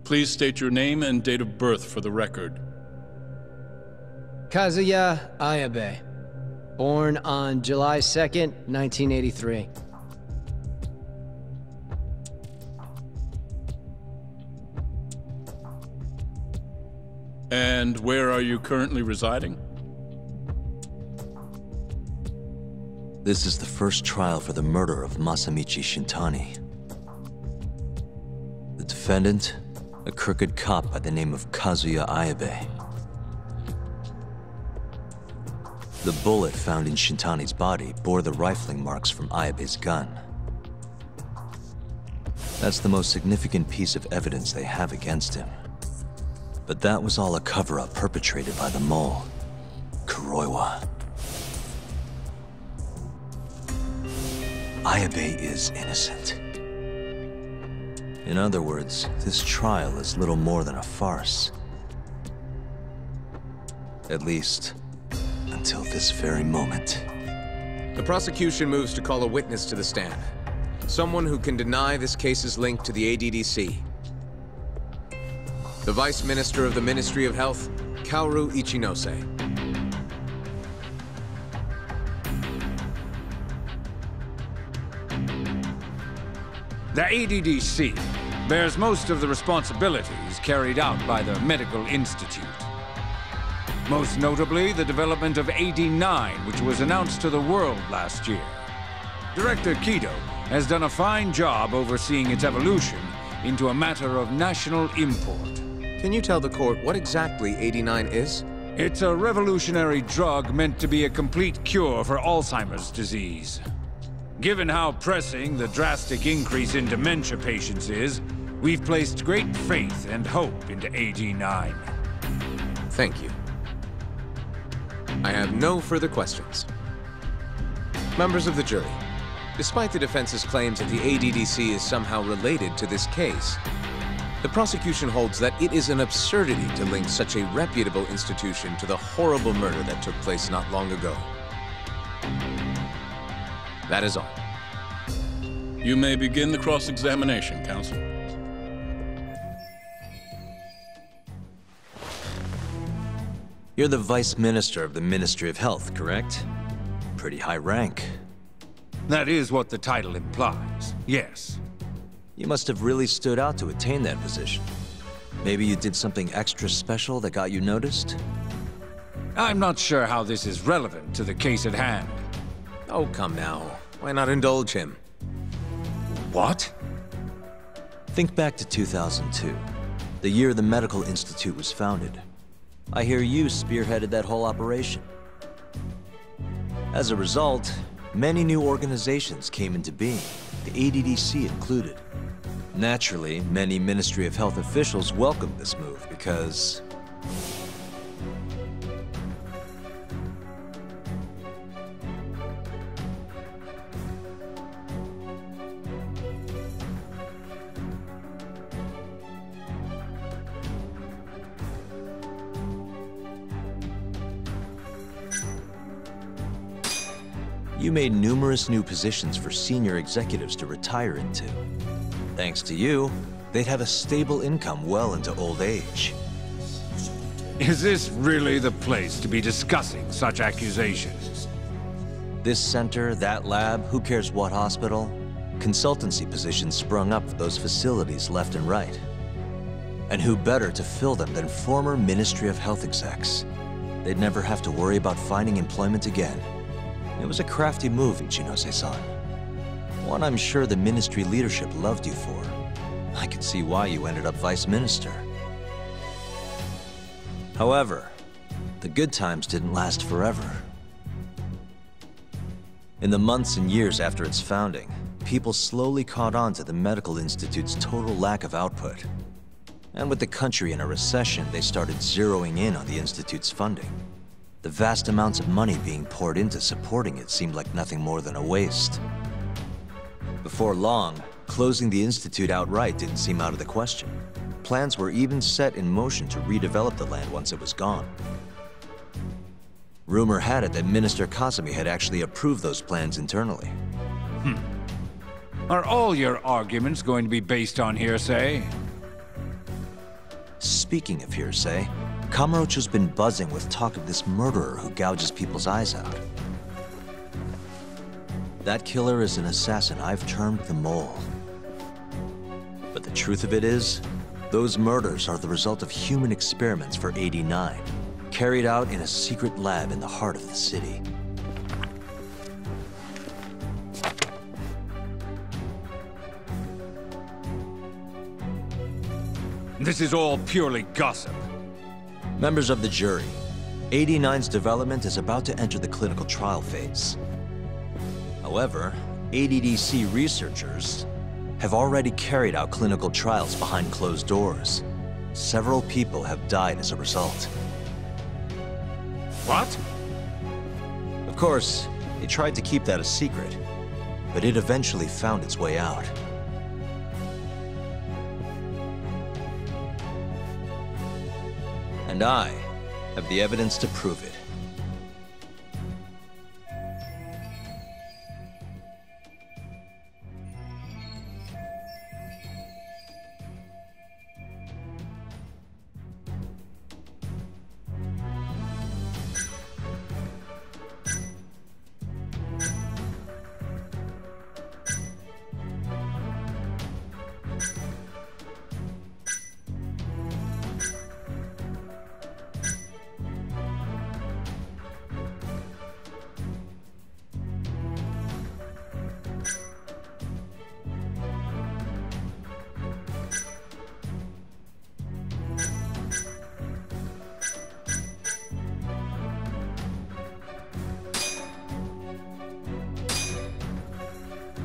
Please state your name and date of birth for the record. Kazuya Ayabe. Born on July 2nd, 1983. And where are you currently residing? This is the first trial for the murder of Masamichi Shintani. The defendant, a crooked cop by the name of Kazuya Ayabe. The bullet found in Shintani's body bore the rifling marks from Ayabe's gun. That's the most significant piece of evidence they have against him. But that was all a cover-up perpetrated by the mole, Kuroiwa. Ayabe is innocent. In other words, this trial is little more than a farce. At least, until this very moment. The prosecution moves to call a witness to the stand. Someone who can deny this case's link to the ADDC. The Vice Minister of the Ministry of Health, Kaoru Ichinose. The ADDC bears most of the responsibilities carried out by the Medical Institute. Most notably, the development of AD9, which was announced to the world last year. Director Kido has done a fine job overseeing its evolution into a matter of national import. Can you tell the court what exactly AD9 is? It's a revolutionary drug meant to be a complete cure for Alzheimer's disease. Given how pressing the drastic increase in dementia patients is, we've placed great faith and hope into AD9. Thank you. I have no further questions. Members of the jury, despite the defense's claims that the ADDC is somehow related to this case, the prosecution holds that it is an absurdity to link such a reputable institution to the horrible murder that took place not long ago. That is all. You may begin the cross-examination, counsel. You're the Vice Minister of the Ministry of Health, correct? Pretty high rank. That is what the title implies, yes. You must have really stood out to attain that position. Maybe you did something extra special that got you noticed? I'm not sure how this is relevant to the case at hand. Oh, come now. Why not indulge him? What? Think back to 2002, the year the Medical Institute was founded. I hear you spearheaded that whole operation. As a result, many new organizations came into being, the ADDC included. Naturally, many Ministry of Health officials welcomed this move because you made numerous new positions for senior executives to retire into. Thanks to you, they'd have a stable income well into old age. Is this really the place to be discussing such accusations? This center, that lab, who cares what hospital? Consultancy positions sprung up for those facilities left and right. And who better to fill them than former Ministry of Health execs? They'd never have to worry about finding employment again. It was a crafty move, Ichinose-san. One I'm sure the ministry leadership loved you for. I could see why you ended up vice minister. However, the good times didn't last forever. In the months and years after its founding, people slowly caught on to the Medical Institute's total lack of output. And with the country in a recession, they started zeroing in on the Institute's funding. The vast amounts of money being poured into supporting it seemed like nothing more than a waste. Before long, closing the Institute outright didn't seem out of the question. Plans were even set in motion to redevelop the land once it was gone. Rumor had it that Minister Kasumi had actually approved those plans internally. Are all your arguments going to be based on hearsay? Speaking of hearsay, Kamurocho's been buzzing with talk of this murderer who gouges people's eyes out. That killer is an assassin I've termed the Mole. But the truth of it is, those murders are the result of human experiments for 89, carried out in a secret lab in the heart of the city. This is all purely gossip. Members of the jury, 89's development is about to enter the clinical trial phase. However, ADDC researchers have already carried out clinical trials behind closed doors. Several people have died as a result. What? Of course, they tried to keep that a secret, but it eventually found its way out. And I have the evidence to prove it.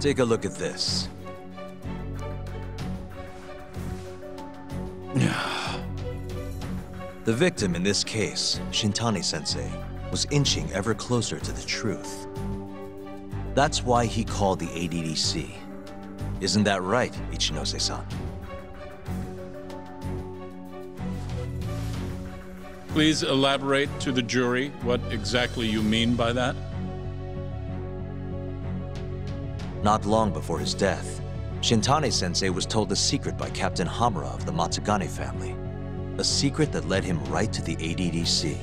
Take a look at this. The victim in this case, Shintani-sensei, was inching ever closer to the truth. That's why he called the ADDC. Isn't that right, Ichinose-san? Please elaborate to the jury what exactly you mean by that. Not long before his death, Shintani-sensei was told a secret by Captain Hamura of the Matsugane family. A secret that led him right to the ADDC.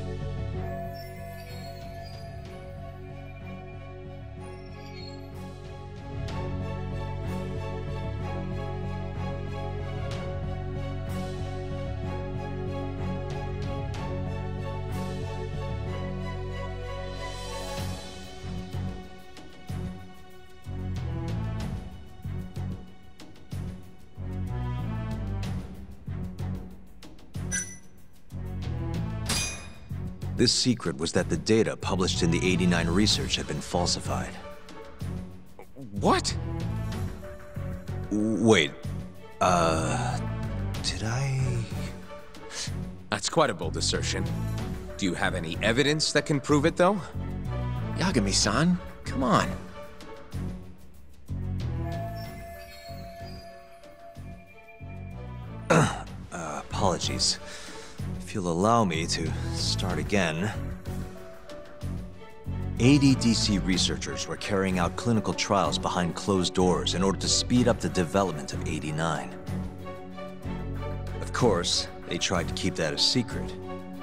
This secret was that the data published in the 89 research had been falsified. What? Wait, did I... That's quite a bold assertion. Do you have any evidence that can prove it, though? Yagami-san, come on. Apologies. If you'll allow me to start again. ADDC researchers were carrying out clinical trials behind closed doors in order to speed up the development of 89. Of course, they tried to keep that a secret,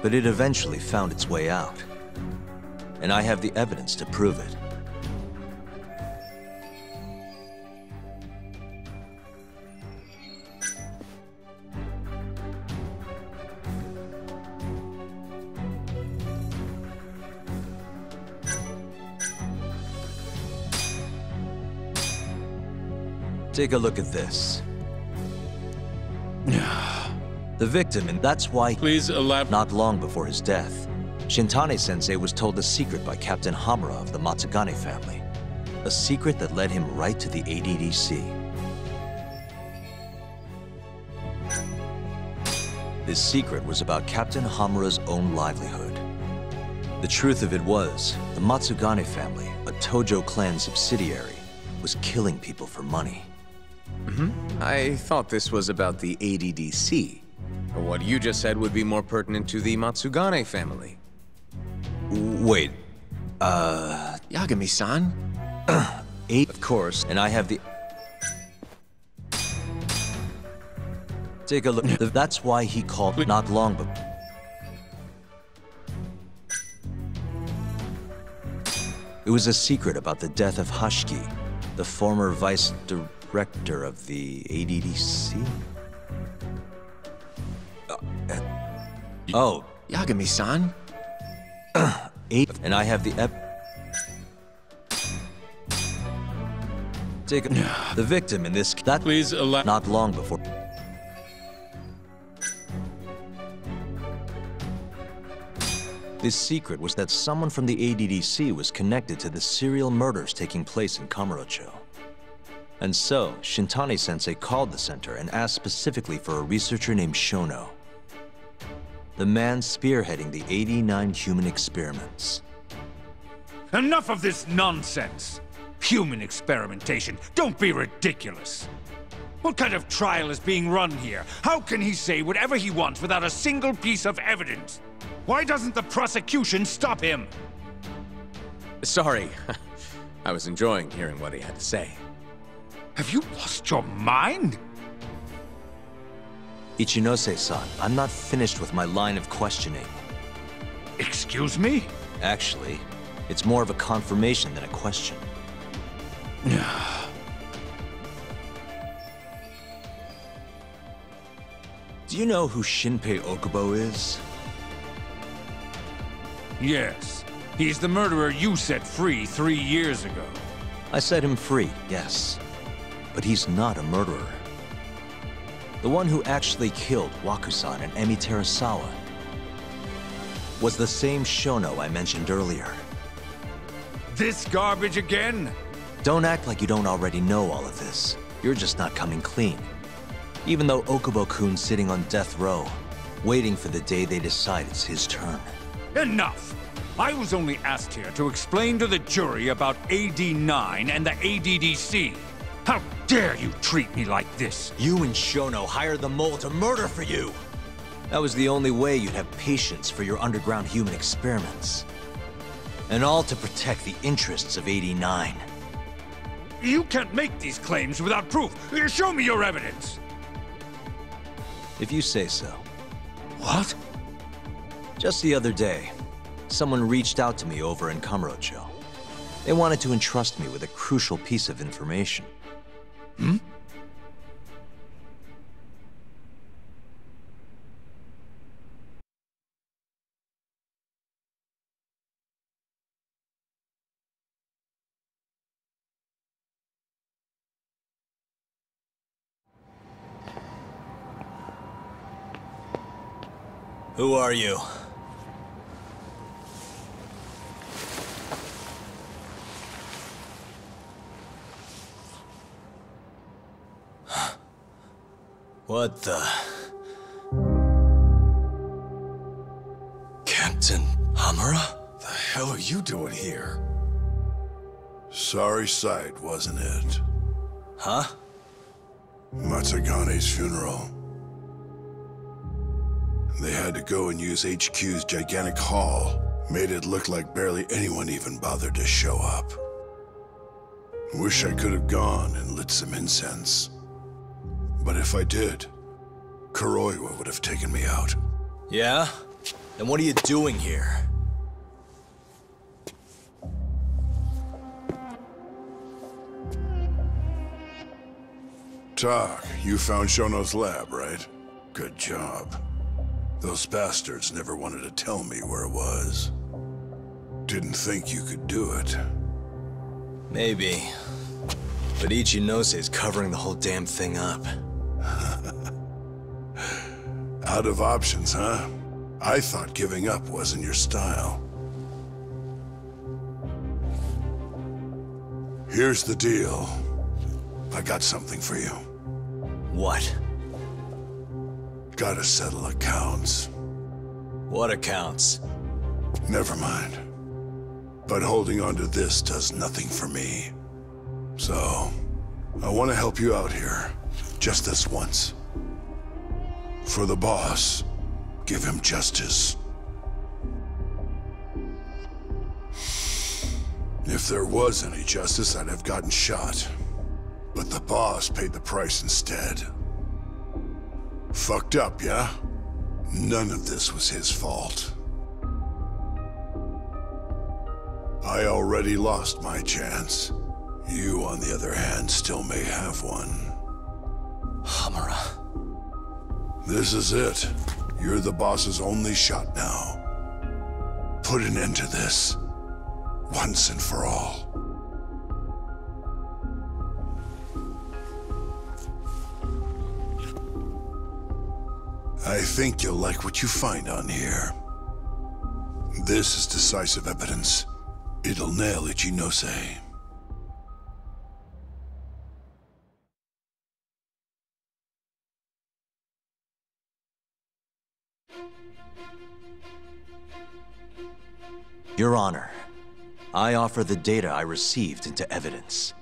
but it eventually found its way out. And I have the evidence to prove it. Take a look at this. The victim, and that's why... Please elaborate. Not long before his death, Shintani-sensei was told a secret by Captain Hamura of the Matsugane family. A secret that led him right to the ADDC. This secret was about Captain Hamura's own livelihood. The truth of it was, the Matsugane family, a Tojo clan subsidiary, was killing people for money. I thought this was about the ADDC. What you just said would be more pertinent to the Matsugane family. Wait, Yagami-san? Of course, and I have the... Take a look. That's why he called not long before. It was a secret about the death of Hashiki, the former vice director of the ADDC. Oh, Yagami-san? and I have the Take the victim in this that Please allow. not long before. This secret was that someone from the ADDC was connected to the serial murders taking place in Kamurocho. And so, Shintani-sensei called the center and asked specifically for a researcher named Shono, the man spearheading the 89 human experiments. Enough of this nonsense! Human experimentation. Don't be ridiculous. What kind of trial is being run here? How can he say whatever he wants without a single piece of evidence? Why doesn't the prosecution stop him? Sorry. I was enjoying hearing what he had to say. Have you lost your mind? Ichinose-san, I'm not finished with my line of questioning. Excuse me? Actually, it's more of a confirmation than a question. Do you know who Shinpei Okubo is? Yes. He's the murderer you set free 3 years ago. I set him free, yes. But he's not a murderer. The one who actually killed Wakusan and Emi Terasawa was the same Shono I mentioned earlier. This garbage again? Don't act like you don't already know all of this. You're just not coming clean. Even though Okubo-kun's sitting on death row, waiting for the day they decide it's his turn. Enough! I was only asked here to explain to the jury about AD9 and the ADDC. How dare you treat me like this? You and Shono hired the mole to murder for you! That was the only way you'd have patience for your underground human experiments. And all to protect the interests of 89. You can't make these claims without proof. Show me your evidence. If you say so. What? Just the other day, someone reached out to me over in Kamurocho. They wanted to entrust me with a crucial piece of information. Hmm? Who are you? What the... Captain Hamura? The hell are you doing here? Sorry sight, wasn't it? Huh? Matsugane's funeral. They had to go and use HQ's gigantic hall. Made it look like barely anyone even bothered to show up. Wish I could have gone and lit some incense. But if I did, Kuroiwa would have taken me out. Yeah? Then what are you doing here? Tak, you found Shono's lab, right? Good job. Those bastards never wanted to tell me where it was. Didn't think you could do it. Maybe. But Ichinose is covering the whole damn thing up. Out of options, huh? I thought giving up wasn't your style. Here's the deal. I got something for you. What? Gotta settle accounts. What accounts? Never mind. But holding on to this does nothing for me. So, I want to help you out here. Just this once. For the boss, give him justice. If there was any justice, I'd have gotten shot. But the boss paid the price instead. Fucked up, yeah? None of this was his fault. I already lost my chance. You, on the other hand, still may have one. Hamura. This is it. You're the boss's only shot now. Put an end to this, once and for all. I think you'll like what you find on here. This is decisive evidence. It'll nail Ichinose. Your Honor, I offer the data I received into evidence.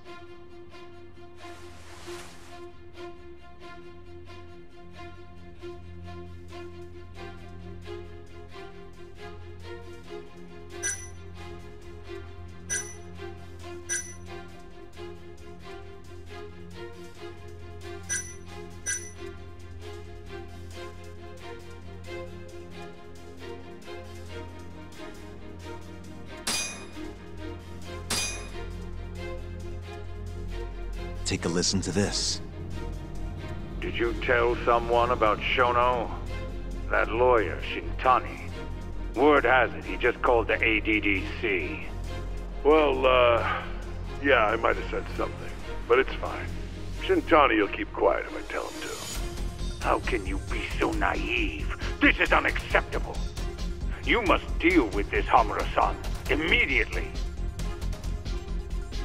Take a listen to this. Did you tell someone about Shono? That lawyer, Shintani. Word has it, he just called the ADDC. Well, yeah, I might have said something, but it's fine. Shintani will keep quiet if I tell him to. How can you be so naive? This is unacceptable. You must deal with this, Hamura-san, immediately.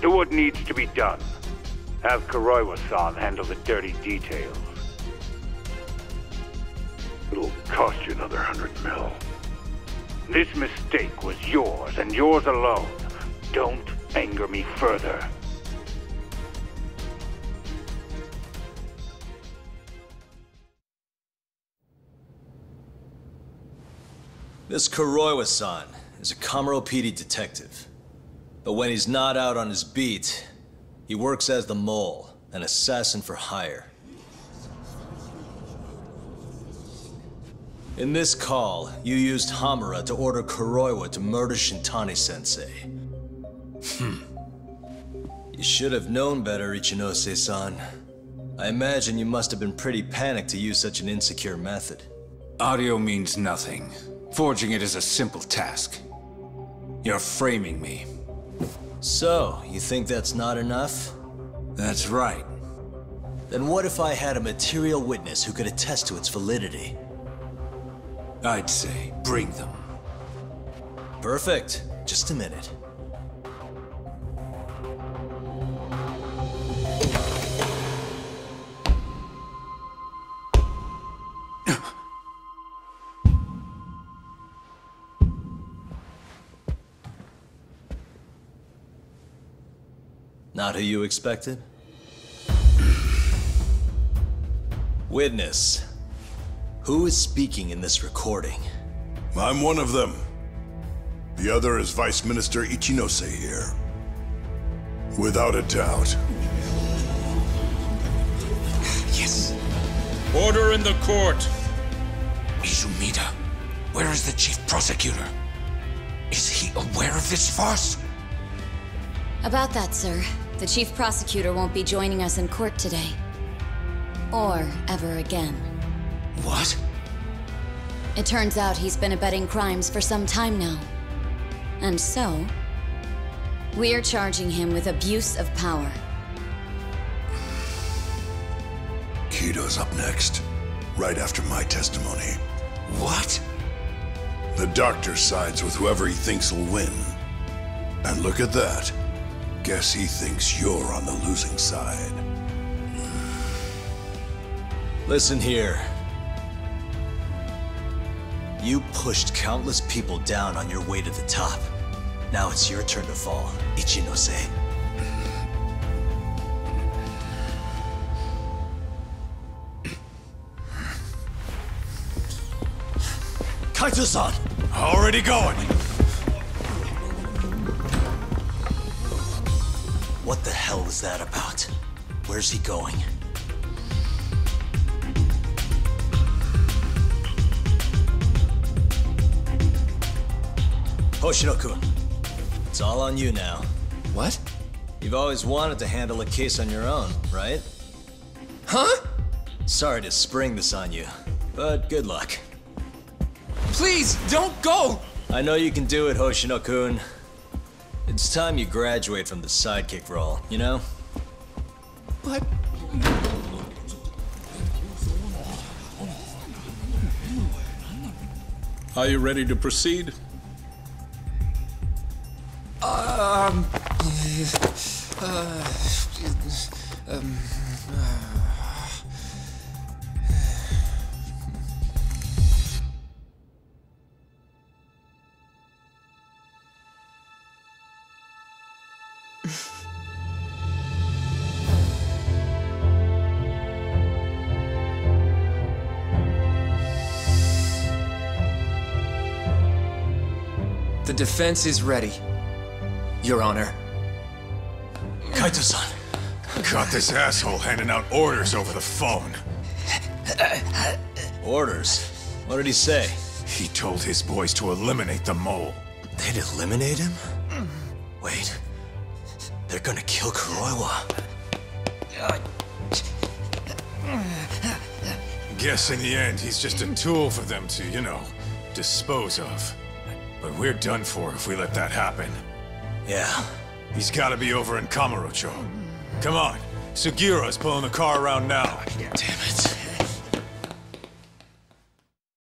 Do what needs to be done. Have Kuroiwa-san handle the dirty details. It'll cost you another 100 mil. This mistake was yours, and yours alone. Don't anger me further. This Kuroiwa-san is a Kamuro PD detective. But when he's not out on his beat, he works as the mole, an assassin for hire. In this call, you used Hamura to order Kuroiwa to murder Shintani-sensei. You should have known better, Ichinose-san. I imagine you must have been pretty panicked to use such an insecure method. Audio means nothing. Forging it is a simple task. You're framing me. So, you think that's not enough? That's right. Then what if I had a material witness who could attest to its validity? I'd say, bring them. Perfect. Just a minute. Not who you expected? Witness, who is speaking in this recording? I'm one of them. The other is Vice Minister Ichinose here. Without a doubt. Yes. Order in the court. Izumida, where is the chief prosecutor? Is he aware of this farce? About that, sir. The chief prosecutor won't be joining us in court today. Or ever again. What? It turns out he's been abetting crimes for some time now. And so, we're charging him with abuse of power. Kido's up next, right after my testimony. What? The doctor sides with whoever he thinks will win. And look at that. Guess he thinks you're on the losing side. Listen here. You pushed countless people down on your way to the top. Now it's your turn to fall, Ichinose. Kaito-san! Already going. What the hell is that about? Where's he going? Hoshino-kun, it's all on you now. What? You've always wanted to handle a case on your own, right? Huh? Sorry to spring this on you, but good luck. Please, don't go! I know you can do it, Hoshino-kun. It's time you graduate from the sidekick role, you know? But... Are you ready to proceed? The defense is ready, Your Honor. Kaito-san. Caught this asshole handing out orders over the phone. Orders? What did he say? He told his boys to eliminate the mole. They'd eliminate him? Wait. They're gonna kill Kuroiwa. Guess in the end, he's just a tool for them to, you know, dispose of. But we're done for if we let that happen. Yeah. He's gotta be over in Kamurocho. Come on, Sugiura's pulling the car around now. Damn it.